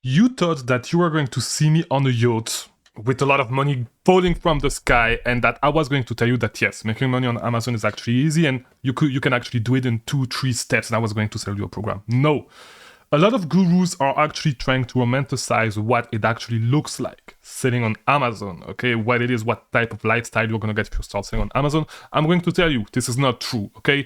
You thought that you were going to see me on a yacht with a lot of money falling from the sky, and that I was going to tell you that yes, making money on Amazon is actually easy, and you can actually do it in 2-3 steps, and I was going to sell you a program. No. A lot of gurus are actually trying to romanticize what it actually looks like selling on Amazon, okay? What it is, what type of lifestyle you're gonna get if you start selling on Amazon. I'm going to tell you, this is not true, okay?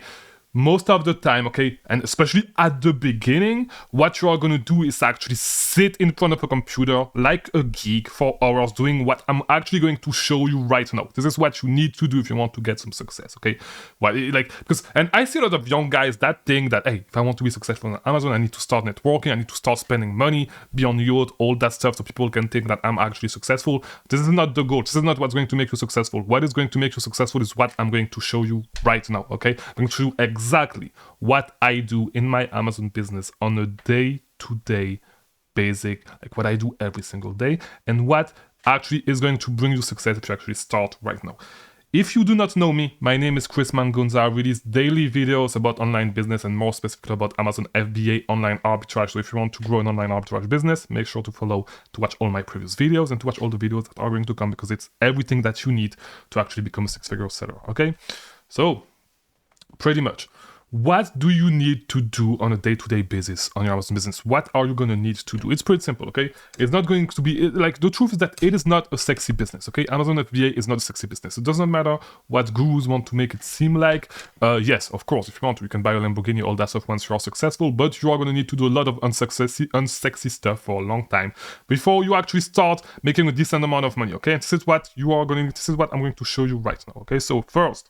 Most of the time, okay, and especially at the beginning, what you are going to do is actually sit in front of a computer like a geek for hours doing what I'm actually going to show you right now. This is what you need to do if you want to get some success, okay? And I see a lot of young guys that think that, hey, if I want to be successful on Amazon, I need to start networking, I need to start spending money, be on yacht, all that stuff, so people can think that I'm actually successful. This is not the goal. This is not what's going to make you successful. What is going to make you successful is what I'm going to show you right now, okay? I'm going to show you exactly what I do in my Amazon business on a day-to-day basic, like what I do every single day, and what actually is going to bring you success if you actually start right now. If you do not know me, my name is Chris Mangunza. I release daily videos about online business and more specifically about Amazon FBA online arbitrage. So if you want to grow an online arbitrage business, make sure to follow to watch all my previous videos and to watch all the videos that are going to come, because it's everything that you need to actually become a six-figure seller, okay? So, pretty much, what do you need to do on a day-to-day basis on your Amazon business? What are you going to need to do? It's pretty simple, okay? It's not going to be, like, the truth is that it is not a sexy business, okay? Amazon FBA is not a sexy business. It doesn't matter what gurus want to make it seem like. Yes, of course, if you want, you can buy a Lamborghini, all that stuff once you are successful, but you are going to need to do a lot of unsexy stuff for a long time before you actually start making a decent amount of money, okay? This is what I'm going to show you right now, okay? So first,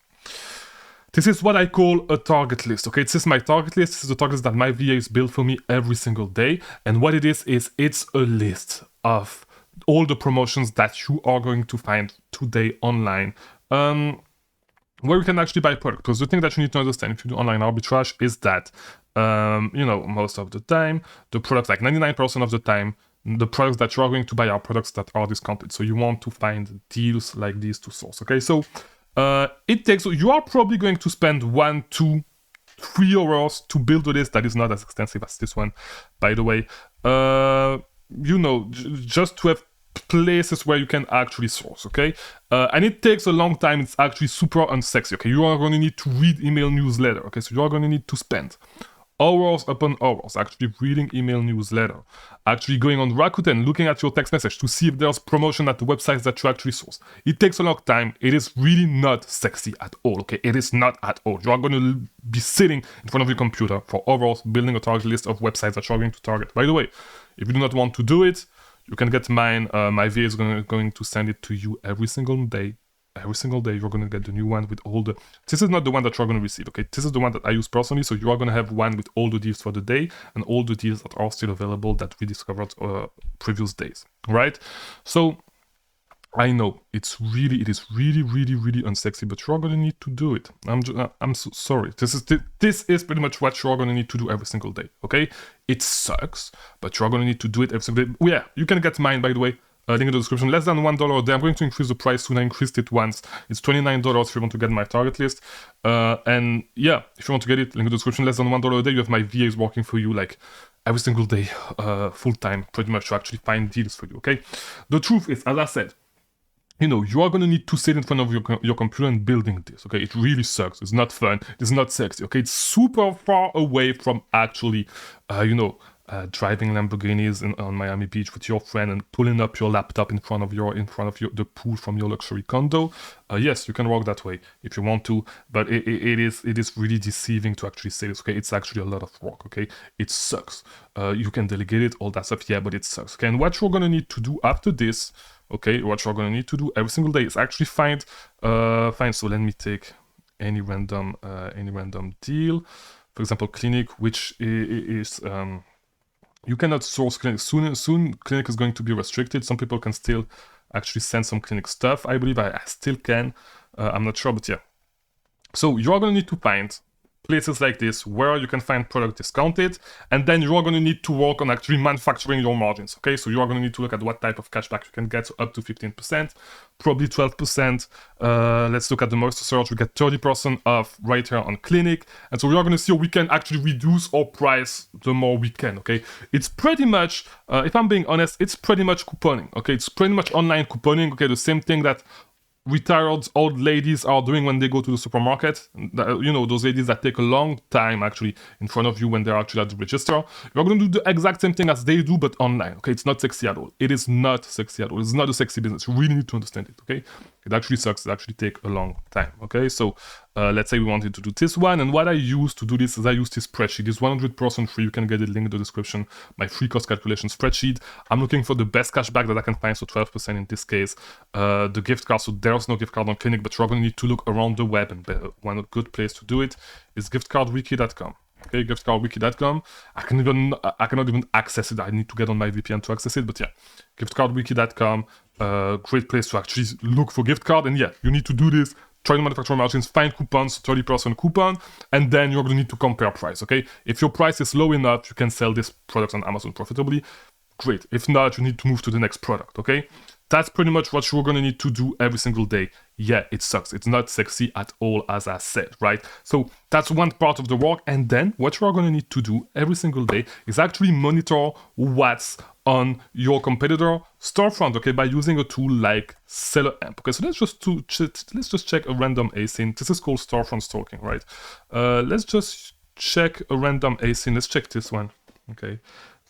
this is what I call a target list, okay? This is my target list. This is the target list that my VAs build for me every single day. And what it is it's a list of all the promotions that you are going to find today online, where you can actually buy product. Because the thing that you need to understand if you do online arbitrage is that, most of the time, the products, like 99% of the time, the products that you are going to buy are products that are discounted. So you want to find deals like these to source, okay? So you are probably going to spend 1, 2, 3 hours to build a list that is not as extensive as this one, by the way. Just to have places where you can actually source, okay? And it takes a long time. It's actually super unsexy, okay? You are going to need to read email newsletter, okay? So you are going to need to spend hours upon hours actually reading email newsletter, actually going on Rakuten, looking at your text message to see if there's promotion at the websites that you actually source. It takes a long time. It is really not sexy at all, okay? It is not at all. You are going to be sitting in front of your computer for hours building a target list of websites that you are going to target. By the way, if you do not want to do it, you can get mine. My VA is going to send it to you every single day. Every single day, you're going to get the new one with all the... This is not the one that you're going to receive, okay? This is the one that I use personally, so you are going to have one with all the deals for the day and all the deals that are still available that we discovered previous days, right? So, I know, it is really, really unsexy, but you're going to need to do it. I'm so sorry. This is pretty much what you're going to need to do every single day, okay? It sucks, but you're going to need to do it every single day. Oh, yeah, you can get mine, by the way. Link in the description, less than $1 a day. I'm going to increase the price soon. I increased it once. It's $29 if you want to get my target list. And yeah, if you want to get it, link in the description, less than $1 a day. You have my VAs working for you like every single day, full time, pretty much, to actually find deals for you, okay? The truth is, as I said, you are going to need to sit in front of your computer and building this, okay? It really sucks. It's not fun. It's not sexy, okay? It's super far away from actually, driving Lamborghinis on Miami Beach with your friend and pulling up your laptop in front of the pool from your luxury condo. Yes, you can work that way if you want to, but it is really deceiving to actually say this, okay? It's actually a lot of work, okay? It sucks. You can delegate it, all that stuff, yeah, but it sucks, okay? And what you're gonna need to do after this, okay, what you're gonna need to do every single day is actually find, so let me take any random deal. For example, clinic, which is, you cannot source clinic. Soon clinic is going to be restricted. Some people can still actually send some clinic stuff. I believe I still can. I'm not sure, but yeah. So you are going to need to find places like this where you can find product discounted, and then you are going to need to work on actually manufacturing your margins, okay? So you are going to need to look at what type of cashback you can get, so up to 15%, probably 12%. Let's look at the Moisture Surge. We get 30% off right here on Clinic, and so we are going to see how we can actually reduce our price the more we can, okay? It's pretty much, if I'm being honest, it's pretty much couponing, okay? It's pretty much online couponing, okay? The same thing that retired old ladies are doing when they go to the supermarket. You know, those ladies that take a long time actually in front of you when they're actually at the register. You're going to do the exact same thing as they do, but online, okay? It's not sexy at all. It is not sexy at all. It's not a sexy business. You really need to understand it, okay? It actually sucks. It actually takes a long time, okay? So let's say we wanted to do this one, and what I use to do this is I use this spreadsheet. It's 100% free. You can get the link in the description, my free cost calculation spreadsheet. I'm looking for the best cashback that I can find, so 12% in this case. The gift card, so there's no gift card on Clinic, but you're going to need to look around the web, and one good place to do it is giftcardwiki.com. Okay, giftcardwiki.com. I cannot even access it. I need to get on my VPN to access it, but yeah, giftcardwiki.com. Great place to actually look for gift card, and yeah, you need to do this. Try to manufacture margins, find coupons, 30% coupon, and then you're going to need to compare price, okay? If your price is low enough, you can sell this product on Amazon profitably. Great. If not, you need to move to the next product, okay? That's pretty much what you're going to need to do every single day. Yeah, it sucks. It's not sexy at all, as I said, right? So that's one part of the work. And then what you're going to need to do every single day is actually monitor what's on your competitor storefront, okay, by using a tool like Seller Amp. Okay, so let's just check a random async. This is called storefront stalking, right? Let's just check a random async. Let's check this one, okay?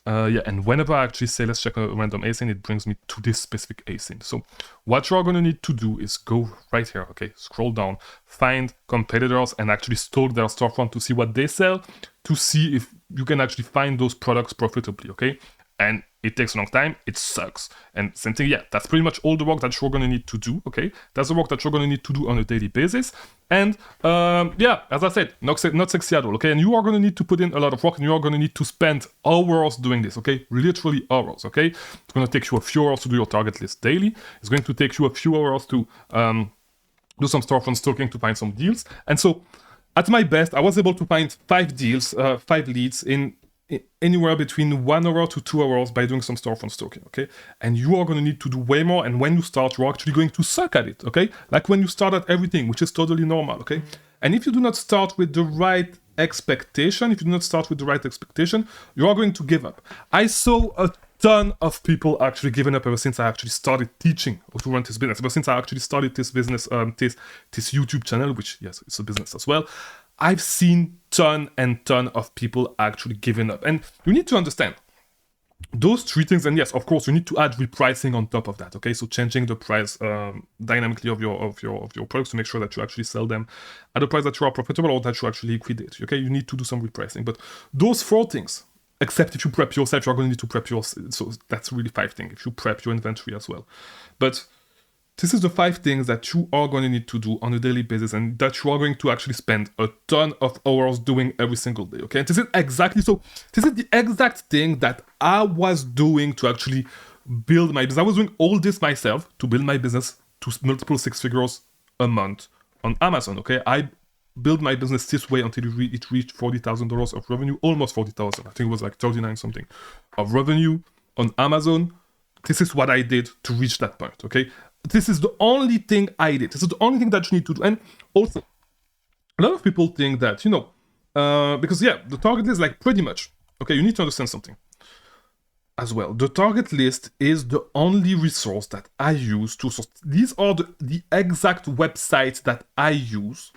Yeah, and whenever I actually say let's check a random async, it brings me to this specific async. So what you're going to need to do is go right here, okay, scroll down, find competitors, and actually stalk their storefront to see what they sell, to see if you can actually find those products profitably, okay? And it takes a long time, it sucks. And same thing, yeah, that's pretty much all the work that you're going to need to do, okay? That's the work that you're going to need to do on a daily basis. And yeah, as I said, not sexy at all, okay? And you are going to need to put in a lot of work, and you are going to need to spend hours doing this, okay? Literally hours, okay? It's going to take you a few hours to do your target list daily. It's going to take you a few hours to do some storefront stalking to find some deals. And so at my best, I was able to find 5 deals, 5 leads in anywhere between 1 hour to 2 hours by doing some storefront stalking, okay? And you are going to need to do way more, and when you start, you're actually going to suck at it, okay? Like when you start at everything, which is totally normal, okay? And if you do not start with the right expectation, you are going to give up. I saw a ton of people actually giving up ever since I actually started teaching how to run this business, ever since I actually started this business, this YouTube channel, which, yes, it's a business as well. I've seen ton of people actually giving up. And you need to understand those 3 things. And yes, of course, you need to add repricing on top of that. Okay, so changing the price dynamically of your products to make sure that you actually sell them at a price that you are profitable or that you actually liquidate. Okay, you need to do some repricing. But those 4 things, except if you prep yourself, you're going to need to prep yourself. So that's really 5 things. If you prep your inventory as well. But this is the 5 things that you are going to need to do on a daily basis, and that you are going to actually spend a ton of hours doing every single day, okay? And this is the exact thing that I was doing to actually build my business. I was doing all this myself to build my business to multiple 6 figures a month on Amazon, okay? I built my business this way until it reached $40,000 of revenue, almost 40,000. I think it was like 39 something of revenue on Amazon. This is what I did to reach that point, okay? This is the only thing I did. This is the only thing that you need to do. And also, a lot of people think that, you know, because yeah, the target list, like pretty much, okay, you need to understand something as well. The target list is the only resource that I use to source. These are the exact websites that I use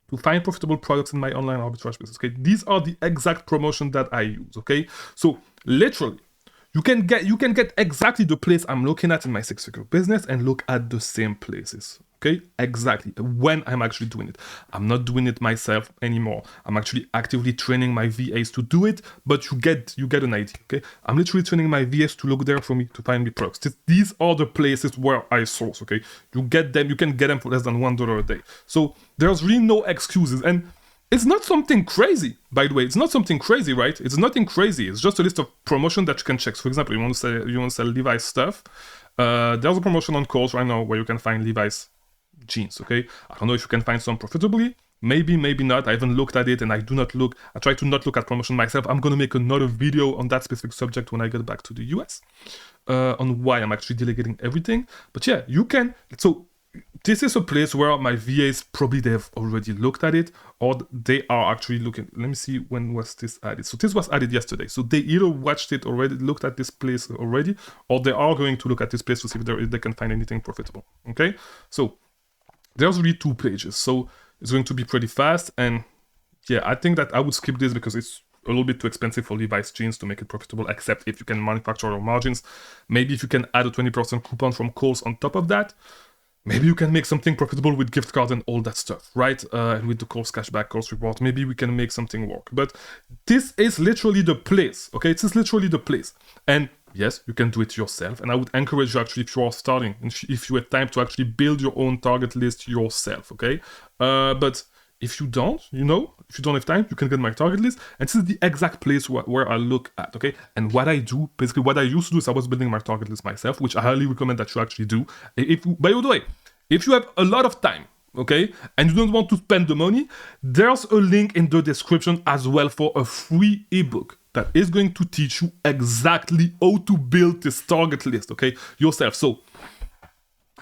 to find profitable products in my online arbitrage business, okay? These are the exact promotion that I use, okay? So literally, you can get exactly the place I'm looking at in my 6-figure business and look at the same places, okay? Exactly, when I'm actually doing it. I'm not doing it myself anymore. I'm actually actively training my VAs to do it, but you get an idea, okay? I'm literally training my VAs to look there for me, to find me products. These are the places where I source, okay? You get them, you can get them for less than $1 a day. So there's really no excuses. And it's not something crazy, by the way. It's not something crazy, right? It's nothing crazy. It's just a list of promotion that you can check. So for example, you want to sell Levi's stuff. There's a promotion on Kohl's right now where you can find Levi's jeans, okay? I don't know if you can find some profitably. Maybe not. I haven't looked at it, and I try to not look at promotion myself. I'm gonna make another video on that specific subject when I get back to the US, on why I'm actually delegating everything. But yeah, you can. So this is a place where my VAs probably they've already looked at it, or they are actually looking. Let me see, when was this added? So this was added yesterday. So they either watched it already, looked at this place already, or they are going to look at this place to see if they can find anything profitable. Okay, so there's really 2 pages. So it's going to be pretty fast, and yeah, I think that I would skip this because it's a little bit too expensive for Levi's jeans to make it profitable, except if you can manufacture your margins. Maybe if you can add a 20% coupon from Kohl's on top of that, maybe you can make something profitable with gift cards and all that stuff, right? And with the Kohl's cashback, Kohl's reward, maybe we can make something work. But this is literally the place, okay? This is literally the place. And yes, you can do it yourself. And I would encourage you actually, if you are starting, if you have time, to actually build your own target list yourself, okay? But if you don't, if you don't have time, you can get my target list. And this is the exact place where I look at, okay? And what I do, basically what I used to do is I was building my target list myself, which I highly recommend that you actually do. By the way, if you have a lot of time, okay, and you don't want to spend the money, there's a link in the description as well for a free ebook that is going to teach you exactly how to build this target list, okay, yourself. So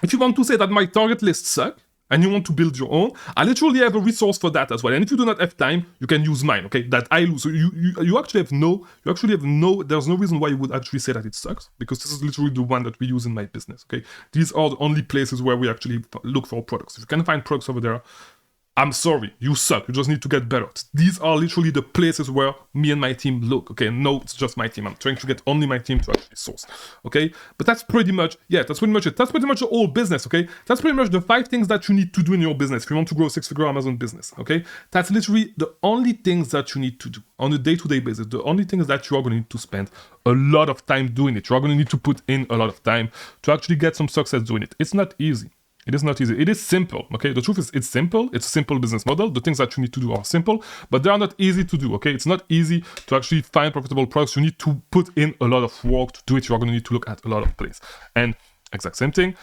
if you want to say that my target lists suck and you want to build your own, I literally have a resource for that as well. And if you do not have time, you can use mine, okay, that I lose. So you actually have there's no reason why you would actually say that it sucks, because this is literally the one that we use in my business, okay? These are the only places where we actually look for products. If you can find products over there, I'm sorry, you suck. You just need to get better. These are literally the places where me and my team look, okay? No, it's just my team. I'm trying to get only my team to actually source, okay? But that's pretty much it. That's pretty much the whole business, okay? That's pretty much the 5 things that you need to do in your business if you want to grow a 6-figure Amazon business, okay? That's literally the only things that you need to do on a day-to-day basis. The only things that you are going to need to spend a lot of time doing it. You are going to need to put in a lot of time to actually get some success doing it. It's not easy. It is not easy. It is simple, okay? The truth is, it's simple. It's a simple business model. The things that you need to do are simple, but they are not easy to do, okay? It's not easy to actually find profitable products. You need to put in a lot of work to do it. You are going to need to look at a lot of places. And exact same thing,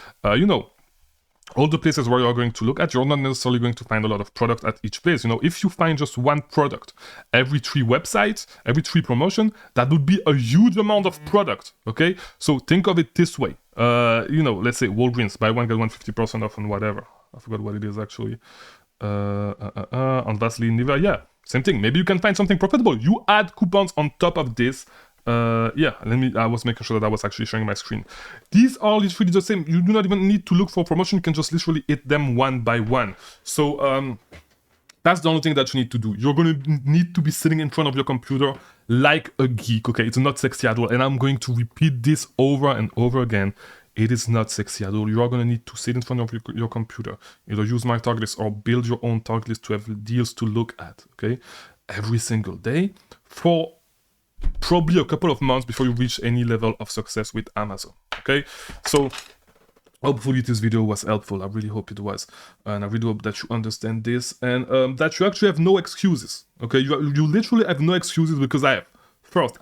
all the places where you're going to look at, you're not necessarily going to find a lot of product at each place. If you find just one product every 3 websites, every 3 promotion, that would be a huge amount of product, okay? So think of it this way. Let's say Walgreens, buy one, get one 50% off on whatever. I forgot what it is actually. On Vaseline, Nivea, yeah, same thing. Maybe you can find something profitable. You add coupons on top of this. I was making sure that I was actually sharing my screen. These are literally the same. You do not even need to look for promotion. You can just literally hit them one by one. So that's the only thing that you need to do. You're going to need to be sitting in front of your computer like a geek, okay? It's not sexy at all. And I'm going to repeat this over and over again. It is not sexy at all. You are going to need to sit in front of your computer, either use my target list or build your own target list to have deals to look at, okay? Every single day for probably a couple of months before you reach any level of success with Amazon, okay? So hopefully this video was helpful. I really hope it was. And I really hope that you understand this and that you actually have no excuses, okay? You literally have no excuses, because I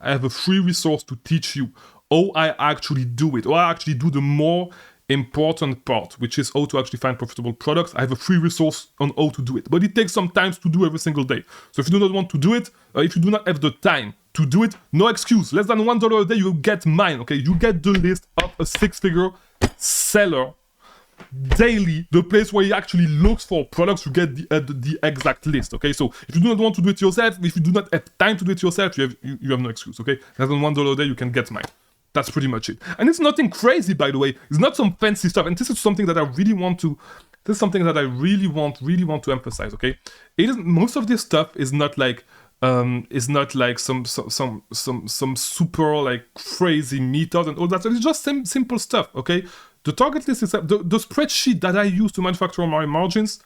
have a free resource to teach you how I actually do it, or I actually do the more important part, which is how to actually find profitable products. I have a free resource on how to do it, but it takes some time to do every single day. So if you do not want to do it, if you do not have the time to do it, no excuse. Less than $1 a day, you get mine, okay? You get the list of a 6-figure seller daily, the place where he actually looks for products. You get the exact list, okay? So if you do not want to do it yourself, if you do not have time to do it yourself, you have no excuse, okay? Less than $1 a day, you can get mine. That's pretty much it. And it's nothing crazy, by the way. It's not some fancy stuff. And this is something that I really want to emphasize, okay? Most of this stuff is not like some super like crazy method and all that. It's just simple stuff, okay? The target list is the spreadsheet that I use to manufacture my margins.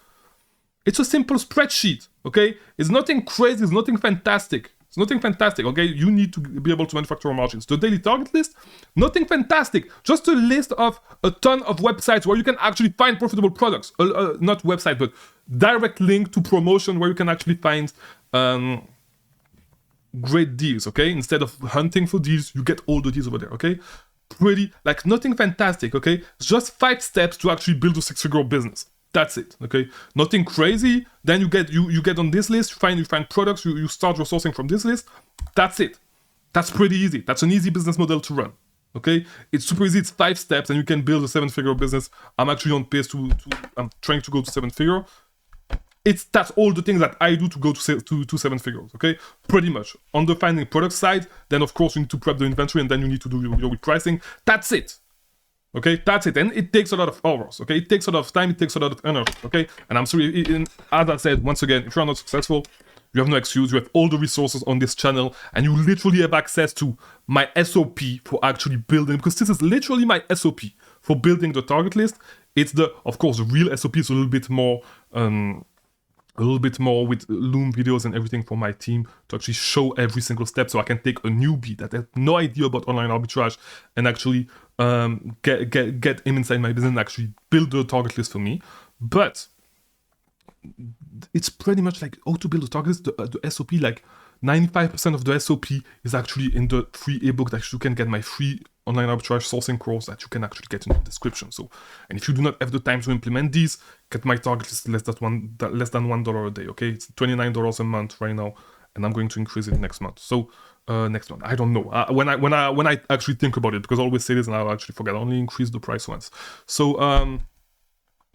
It's a simple spreadsheet, okay? It's nothing crazy. It's nothing fantastic. It's nothing fantastic, okay? You need to be able to manufacture margins. The daily target list, nothing fantastic. Just a list of a ton of websites where you can actually find profitable products. Not website, but direct link to promotion where you can actually find great deals, okay? Instead of hunting for deals, you get all the deals over there, okay? Pretty, like nothing fantastic, okay? It's just 5 steps to actually build a 6-figure business. That's it. Okay, nothing crazy. Then you get on this list. You find products. You start your sourcing from this list. That's it. That's pretty easy. That's an easy business model to run. Okay, it's super easy. It's 5 steps, and you can build a 7-figure business. I'm actually on pace I'm trying to go to 7-figure. That's all the things that I do to go to 7 figures. Okay, pretty much. On the finding product side, then of course you need to prep the inventory, and then you need to do your repricing. That's it. Okay, that's it. And it takes a lot of hours. Okay, it takes a lot of time. It takes a lot of energy. Okay, and I'm sorry. As I said, once again, if you're not successful, you have no excuse. You have all the resources on this channel, and you literally have access to my SOP for actually building, because this is literally my SOP for building the target list. It's of course, the real SOP is a little bit more with Loom videos and everything for my team to actually show every single step, so I can take a newbie that has no idea about online arbitrage and actually get him inside my business and actually build the target list for me. But it's pretty much like how to build a target list. The SOP, like 95% of the SOP is actually in the free ebook that you can get, my free online arbitrage sourcing course that you can actually get in the description. So, and if you do not have the time to implement these, get my target list less than $1 a day. Okay, it's $29 a month right now, and I'm going to increase it next month. So next month, I don't know. When I actually think about it, because I always say this and I actually forget. I only increase the price once. So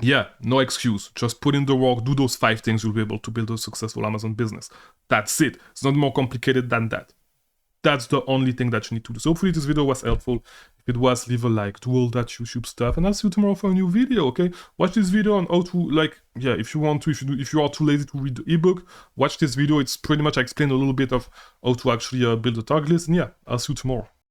yeah, no excuse. Just put in the work, do those 5 things, you'll be able to build a successful Amazon business. That's it. It's not more complicated than that. That's the only thing that you need to do. So hopefully this video was helpful. If it was, leave a like, do all that YouTube stuff, and I'll see you tomorrow for a new video, okay? Watch this video on how to, if you want to, if you are too lazy to read the ebook, watch this video. It's pretty much, I explain a little bit of how to actually build a target list, and yeah, I'll see you tomorrow.